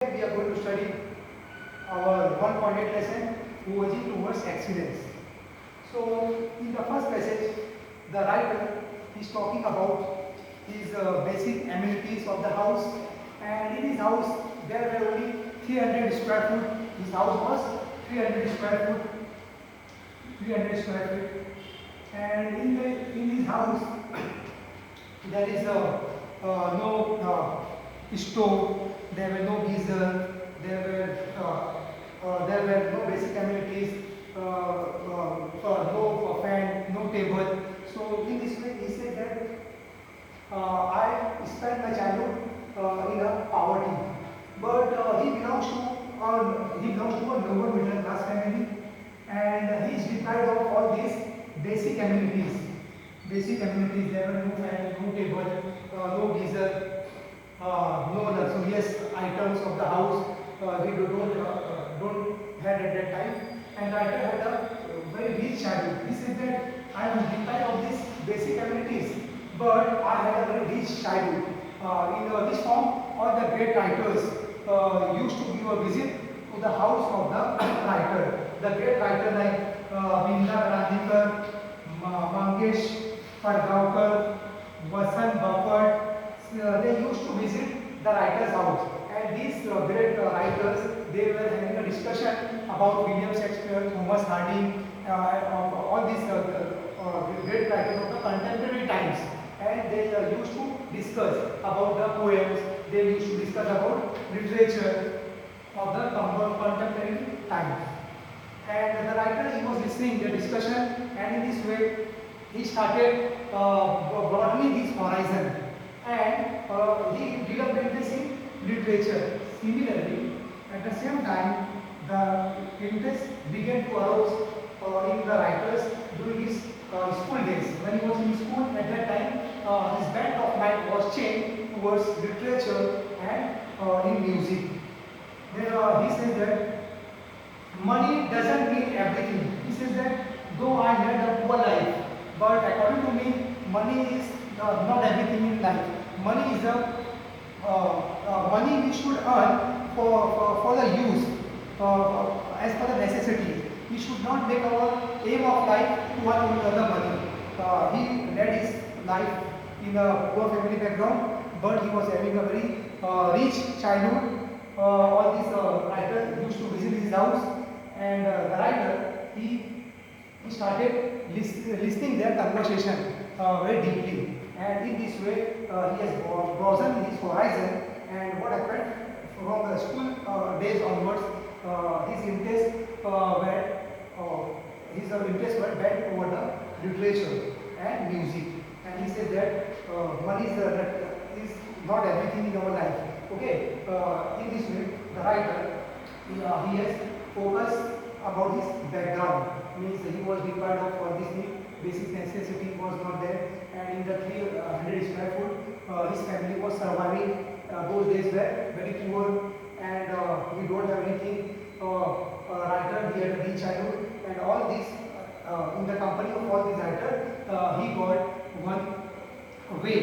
We are going to study our 1.8 lesson, voyaging towards excellence. So, in the first passage, the writer is talking about his basic amenities of the house, and in his house there were only 300 square foot. His house was 300 square foot, 300 square feet, and in his house there is no stove, there were no geyser, there were no basic amenities, no fan, no table. So in this way, he said that I spent my childhood in a poverty, but he belongs to a lower middle class family, and he is deprived of all these basic amenities. Basic amenities, there were no fan, no table, no geyser, no luxurious items of the house. We don't had at that time, and writer had a very rich childhood. He said that I was deprived of these basic amenities, but I had a very rich childhood. In this form, all the great writers used to give a visit to the house of the writer. The great writer like Gandhikar, Mangesh Padgaonkar, Vasant Bapat, they used to visit the writer's house. And these great writers, they were having a discussion about William Shakespeare, Thomas Hardy, all these great writers of the contemporary times. And they used to discuss about the poems, they used to discuss about literature of the contemporary times. And the writer, he was listening to the discussion, and in this way, he started broadening his horizon, and he developed interest in literature. Similarly, at the same time, the interest began to arouse in the writers during his school days. When he was in school, at that time, his bent of mind was changed towards literature and in music. Then he says that money doesn't mean everything. He says that though I had a poor life, but according to me, money is not everything in life. Money is money we should earn for the use, as per the necessity. We should not make our aim of life to earn the money. He led his life in a poor family background, but he was having a very rich childhood. All these writers used to visit his house, and the writer, he started listening their conversation very deeply, and in this way he has broadened his horizon. And what happened from the school days onwards, his interests were bent toward the literature and music. And he said that money is not everything in our life. Okay, in this way, the writer, he has focused about his background. Means he was deprived of all these things, basic necessity was not there, and in the 300 square foot, his family was surviving. Those days were very poor, and he don't have anything. Writer, he had a rich childhood, and all this in the company of all these writers, he got one way.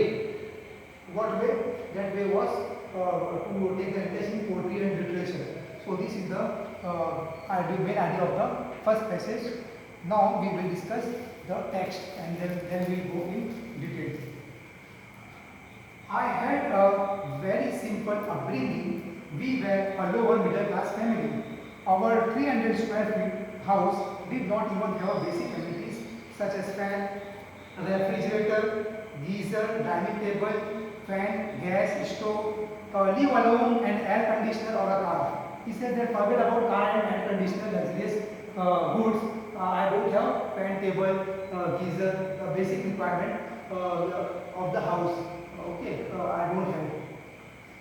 What way? That way was to take the interest in poetry and literature. So this is the main idea of the first passage. Now we will discuss the text, and then we will go in detail. I had a very simple upbringing. We were a lower middle class family. Our 300 square feet house did not even have basic amenities such as fan, refrigerator, geyser, dining table, fan, gas, stove, leave alone an air conditioner or a car. He said that forget about car and air conditioner, luxurious goods. I don't have fan, table, geyser, basic requirement of the house. Okay, I don't have it.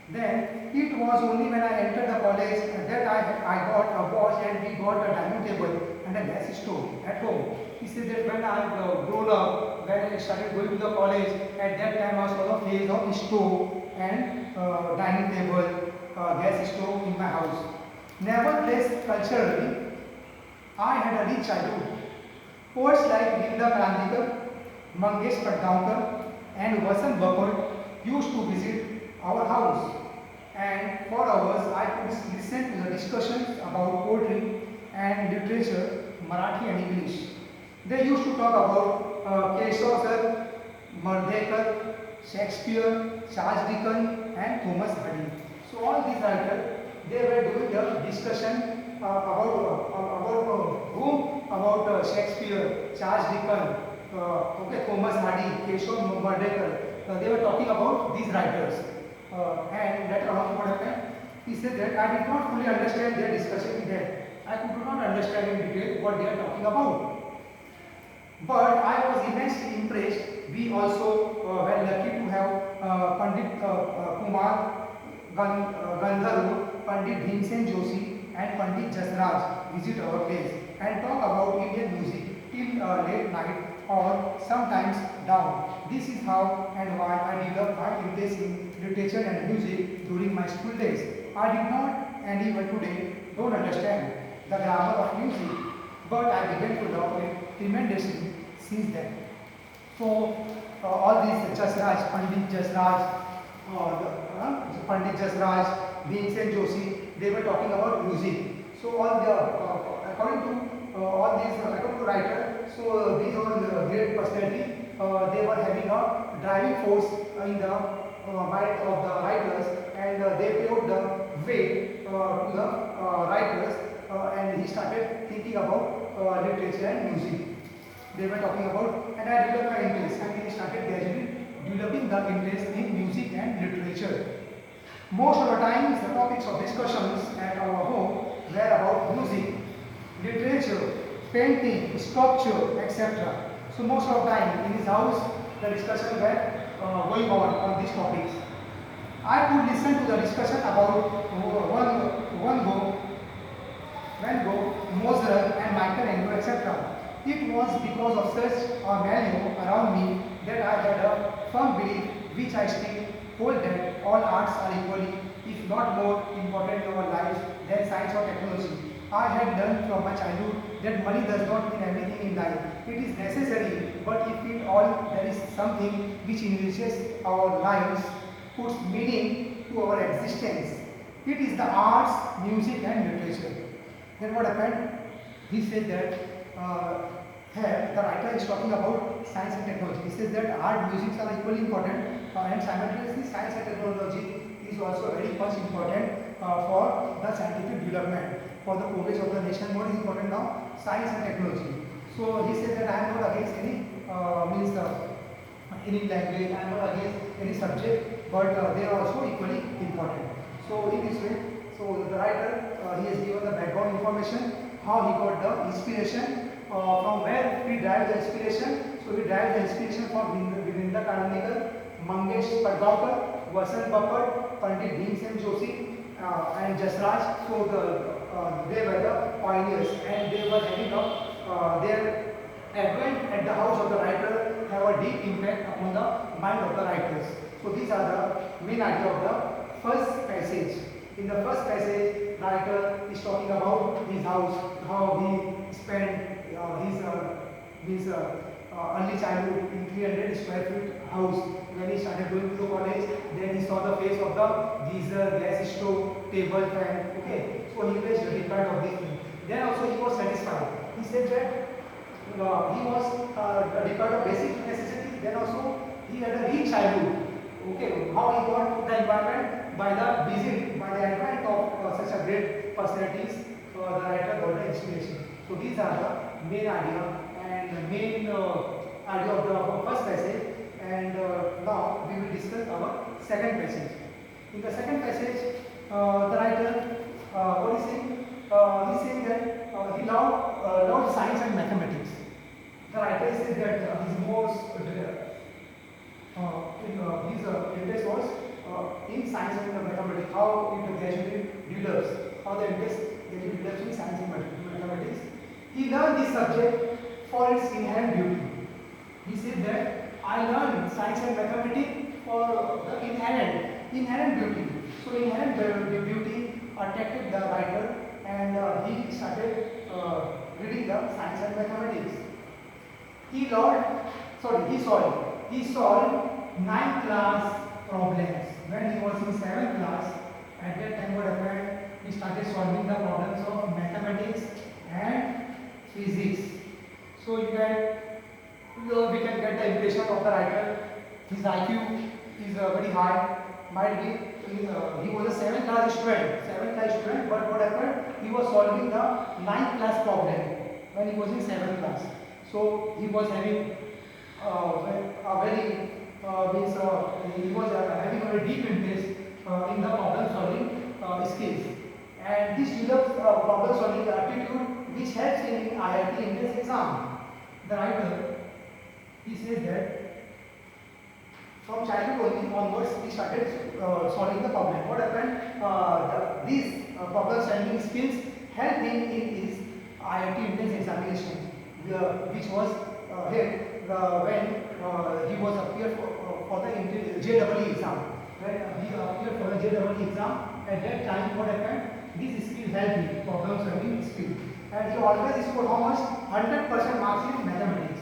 Then it was only when I entered the college that I got a watch, and we got a dining table and a gas stove at home. He said that when I grown up, when I started going to the college, at that time I saw the phase of stove and dining table, gas stove in my house. Nevertheless, culturally, I had a rich childhood. Poets like Gandhikar, Mangesh Padgaonkar, and Vasant Bapat used to visit our house. and for hours I could listen to the discussions about poetry and literature, Marathi and English. They used to talk about Keshav, Mardekar, Shakespeare, Charles Dickens, and Thomas Hardy. So all these writers, they were doing the discussion about whom? About Shakespeare, Charles Dickens, Thomas Hardy, Keshav Mardekar. They were talking about these writers. And later on, what happened? He said that I did not fully understand their discussion in depth. I could not understand in detail what they are talking about. But I was immensely impressed. We also were lucky to have Pandit Kumar Gandharv, Pandit Bhimsen Joshi, and Pandit Jasraj visit our place and talk about Indian music till late night or sometimes down. This is how and why I developed my interest in literature and music during my school days. I did not, and even today, don't understand the grammar of music, but I began to love it tremendously since then. So, all these Jasraj, Pandit Jasraj, Pandit Jasraj, Bhimsen Joshi, they were talking about music. So, all the, according to all these, according to writer, so these all great personality, they were having a driving force in the mind of the writers, and they paved the way to the writers, and he started thinking about literature and music. They were talking about, and I developed my interest, and he started gradually developing the interest in music and literature. Most of the times, the topics of discussions at our home were about music, literature, painting, sculpture, etc. So most of the time in his house, the discussions were going on these topics. I could listen to the discussion about Van Gogh, Mozart, and Michelangelo, etc. It was because of such a milieu around me that I had a firm belief, which I still hold, that all arts are equally, if not more important in our lives than science or technology. I had learned from my childhood that money does not mean everything in life. It is necessary, but if it all there is something which enriches our lives, puts meaning to our existence. It is the arts, music, and literature. Then what happened? He said that here the writer is talking about science and technology. He says that art, music are equally important, and simultaneously science and technology is also very much important for the scientific development, for the progress of the nation. What is important now? Science and technology. So he said that I am not against any language, I am not against any subject, but they are also equally important. So in this way, so the writer he has given the background information, how he got the inspiration, from where he derived the inspiration. So he derived the inspiration from Virinda Karandikar, Mangesh Padgaonkar, Vasant Bapat, Pandit Bhimsen Joshi, and Jasraj. So they were the pioneers, and they were having their advent at the house of the writer have a deep impact upon the mind of the writers. So these are the main idea of the first passage. In the first passage, writer is talking about his house, how he spent his early childhood in 300 square feet house. When he started going to college, then he saw the face of the geyser, gas stove, table, fan. Okay, so he was deprived of this thing. Then also he was satisfied. He said that he was deprived of basic necessities. Then also he had a rich childhood. Okay, how he got the environment by the advent of such a great personalities. The writer got the inspiration. So these are the main idea and the main idea of the first passage. And now we will discuss our second passage. In the second passage, the writer, what is saying? He is saying that he loved science and mathematics. The writer says that his most his interest was in science and mathematics. How it gradually develops, how the interest gradually develops in science and mathematics. He learned this subject for its inherent beauty. He said that I learned science and mathematics for the inherent beauty. So inherent beauty attracted the writer, and he started reading the science and mathematics. He solved 9th class problems. When he was in 7th class, At that time, what happened? He started solving the problems of mathematics and physics. So we can get the impression of the writer. His IQ is very high. Might be he was a 7th class student. But what happened? He was solving the 9th class problem when he was in 7th class. So he was having a very he was having a very deep interest in the problem solving skills. And this develops problem solving aptitude which helps him in IIT entrance exam. The writer, he says that from childhood only onwards he started solving the problem. What happened? These problem solving skills helped him in his IIT entrance examination, which was held when he was appeared for the JEE exam. When he appeared for the JEE exam, at that time what happened? This skill helped him, problem solving skill. And he always scored how much? 100% marks in mathematics.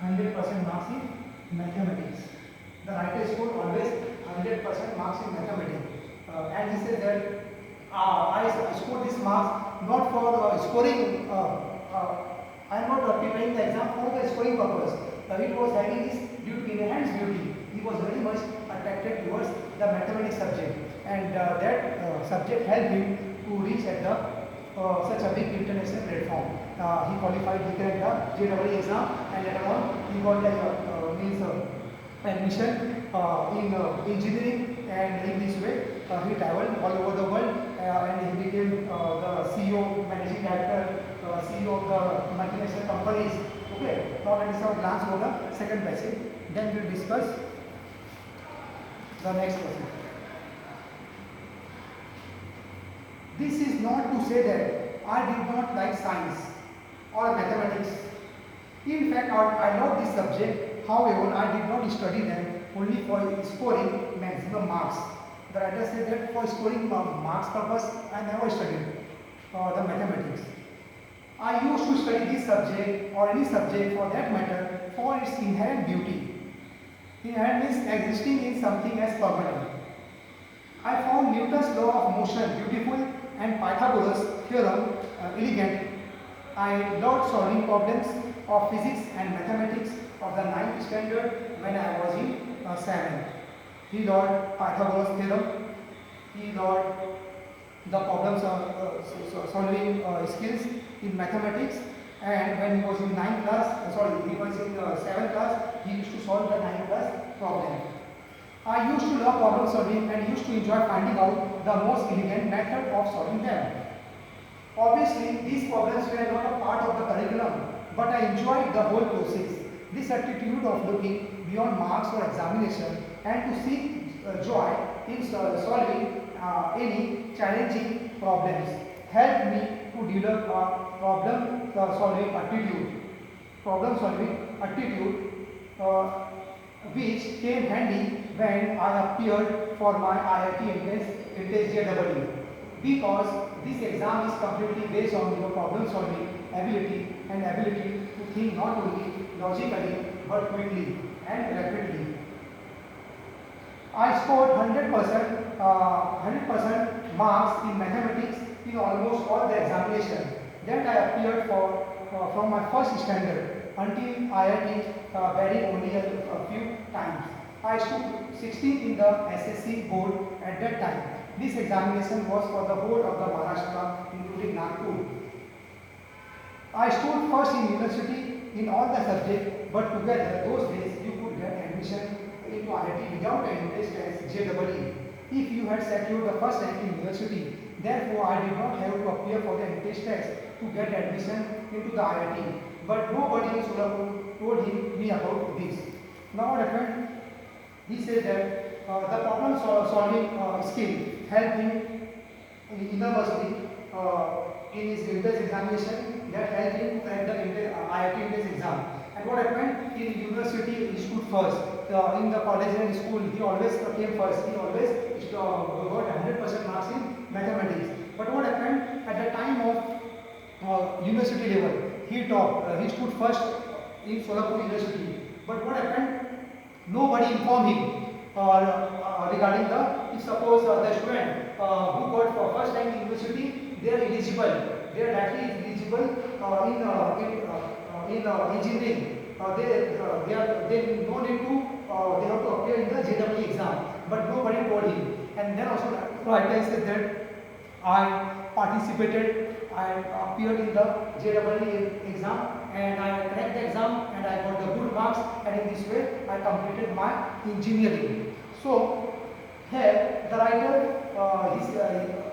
100% marks in mathematics. The writer scored always 100% marks in mathematics. And he said that I scored this marks not for scoring. I am not preparing the exam for the scoring purpose. It was having this due to enhanced beauty. He was very much attracted towards the mathematics subject, and that subject helped him to reach at the such a big international platform. He qualified, he cracked the JEE exam, and later on he got admission in engineering, and in this way he traveled all over the world, and he became the CEO, managing director, CEO of the multinational companies. Okay, now let us have a glance over the second passage, then we will discuss the next passage. This is not to say that I did not like science or mathematics. In fact, I love this subject. However, I did not study them only for scoring maximum marks. The writer said that for scoring marks purpose, I never studied the mathematics. I used to study this subject or any subject for that matter for its inherent beauty. Inherent means existing in something as permanent. I found Newton's law of motion beautiful and Pythagoras' theorem elegant. I loved solving problems of physics and mathematics of the 9th standard when I was in 7th. He loved Pythagoras' theorem. He loved the problems of solving skills in mathematics, and when he was in 9th class, he was in 7th class, he used to solve the 9th class problem. I used to love problem solving and used to enjoy finding out the most elegant method of solving them. Obviously, these problems were not a part of the curriculum, but I enjoyed the whole process. This attitude of looking beyond marks or examination and to seek joy in solving any challenging problems helped me to develop a problem solving attitude which came handy when I appeared for my IIT entrance JEE, because this exam is completely based on your problem solving ability and ability to think not only logically but quickly and rapidly. I scored 100% marks in mathematics in almost all the examination that I appeared for from my first standard until IIT, varying only a few times. I stood 16th in the SSC board at that time. This examination was for the whole of the Maharashtra, including Nagpur. I stood first in university in all the subjects, but together those days you could get admission into IIT without an interest as JEE. If you had secured the first rank in university, therefore I did not have to appear for the entrance test to get admission into the IIT. But nobody in Solapur told me about this. Now what happened? He said that the problem solving skill helped him enormously in his entrance examination, that helped him to crack the IIT entrance exam. And what happened? In university he stood first. In the college and school he always came first. He always got 100% marks in mathematics. But what happened? At the time of university level, he stood first in Solapur University. But what happened? Nobody informed him regarding if suppose the student who got for first time in university, they are eligible. They are directly eligible in engineering. They no need to they have to appear in the JEE exam, but nobody told him. And then also writer said that I participated, I appeared in the JEE exam, and I cracked the exam, and I got the good marks, and in this way I completed my engineering. So here the writer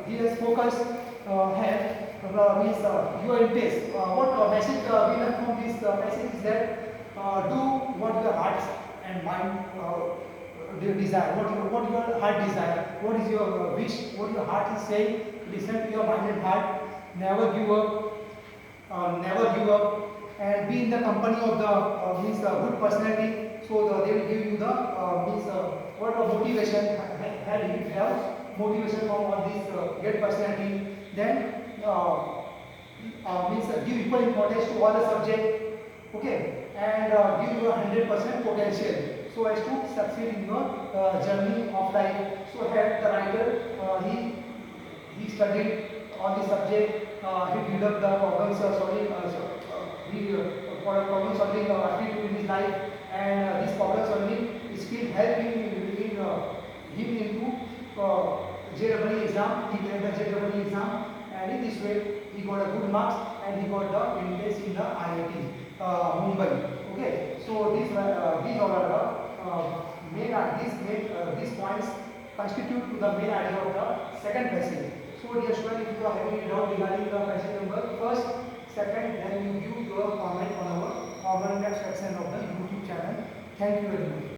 he has focused here means your test. What message we learn from this message is that do what your heart and mind desire, what your heart desire, what is your wish, what your heart is saying. Listen to your mind and heart. Never give up. Never give up, and be in the company of the means good personality. So they will give you the means what motivation. If you have motivation from all these great personality, then means give equal importance to all the subject, okay, and give your 100% potential so as to succeed in your journey of life. So here the writer he studied on the subject, he developed the problems for a problem solving attitude in his life, and this problem solving skill helped him into JEE exam. He cleared the JEE exam, and in this way he got a good marks, and he got the entrance in the IIT Mumbai. Okay, so these all are the these points constitute to the main idea of the second passage. So dear student, if you are having any doubt regarding the passage number first, second, then you give your comment on our next section of the YouTube channel. Thank you very much.